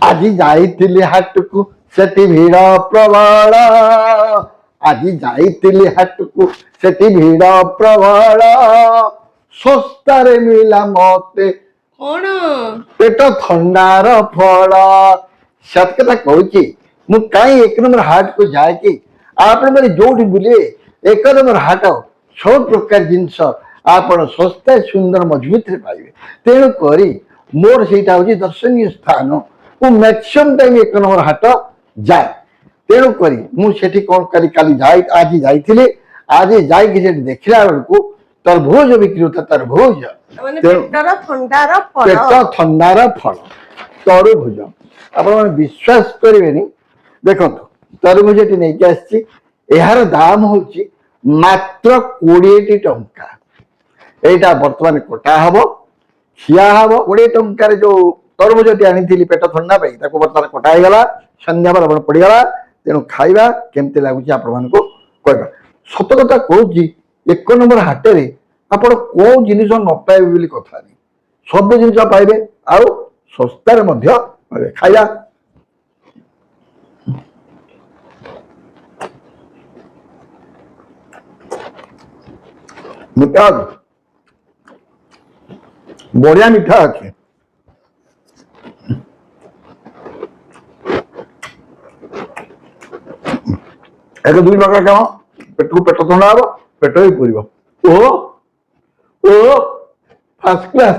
ଆଜି ଯାଇଥିଲି ହାଟକୁ ସେଠି ଭିଡ଼ ପ୍ରବଳ। ଆଜି ଯାଇଥିଲି ହାଟକୁ ସେଠି ଭିଡ଼ ପ୍ରବଳ। ଶସ୍ତାରେ ମିଳିଲା ମତେ କଣ ପେଟ ଥଣ୍ଡାର ଫଳ। ସତ କଥା କହୁଛି, ମୁଁ କାହିଁ ଏକ ନମ୍ବର ହାଟକୁ ଯାଏ କି? ଆପଣମାନେ ଯୋଉଠି ବୁଲିବେ ଏକ ନମ୍ବର ହାଟ, ସବୁ ପ୍ରକାର ଜିନିଷ ଆପଣ ଶସ୍ତା ସୁନ୍ଦର ମଜବୁତରେ ପାଇବେ। ତେଣୁ କରି ମୋର ସେଇଟା ହଉଛି ଦର୍ଶନୀୟ ସ୍ଥାନ। ମୁଁ ମ୍ୟାକ୍ସିମମ୍ ଟାଇମ ଏକ ନମ୍ବର ହାଟ ଯାଏ। ତେଣୁ କରି ମୁଁ ସେଠି କଣ ଆଜି ଯାଇଥିଲି। ଆଜି ଯାଇକି ସେଠି ଦେଖିଲା ବେଳକୁ ତରଭୁଜ ବିକ୍ରି ହଉଥିଲା, ତରଭୁଜ। ମାନେ ପେଟର ଥଣ୍ଡାର ଫଳ। ପେଟ ଥଣ୍ଡାର ଫଳ ତରଭୁଜ। ଆପଣମାନେ ବିଶ୍ୱାସ କରିବେନି, ଦେଖନ୍ତୁ ତରଭୁଜଟି ନେଇକି ଆସିଛି। ଏହାର ଦାମ ହଉଛି ମାତ୍ର 20ଟି ଟଙ୍କା। এইটা বর্তমানে কটা হব, খিয়া হব। 20 ଟଙ୍କାରେ ଯୋଉ ତରଭୁଜଟି ଆଣିଥିଲି ପେଟ ଥଣ୍ଡା ପାଇଁ, ତାକୁ ବର୍ତ୍ତମାନ କଟା ହେଇଗଲା, ସନ୍ଧ୍ୟାବେଳେ ଆପଣ ପଡିଗଲା। ତେଣୁ ଖାଇବା କେମିତି ଲାଗୁଛି ଆପଣମାନଙ୍କୁ କହିବା। ସତ କଥା କହୁଛି, ଏକ ନମ୍ବର ହାଟରେ ଆପଣ କୋଉ ଜିନିଷ ନ ପାଇବେ ବୋଲି କଥା ନାହିଁ। ସବୁ ଜିନିଷ ପାଇବେ, ଆଉ ଶସ୍ତାରେ ମଧ୍ୟ ପାଇବେ। ଖାଇବା ମିଠା ଅଛି, ବଢିଆ ମିଠା ଅଛି। ଏକ ଦୁଇ ପ୍ରକାର କାମ, ପେଟକୁ ପେଟ ଥଣ୍ଡା ହବ, ପେଟ ବି ପୁରିବ। ଓ ଓ ଫାର୍ଷ୍ଟ କ୍ଲାସ।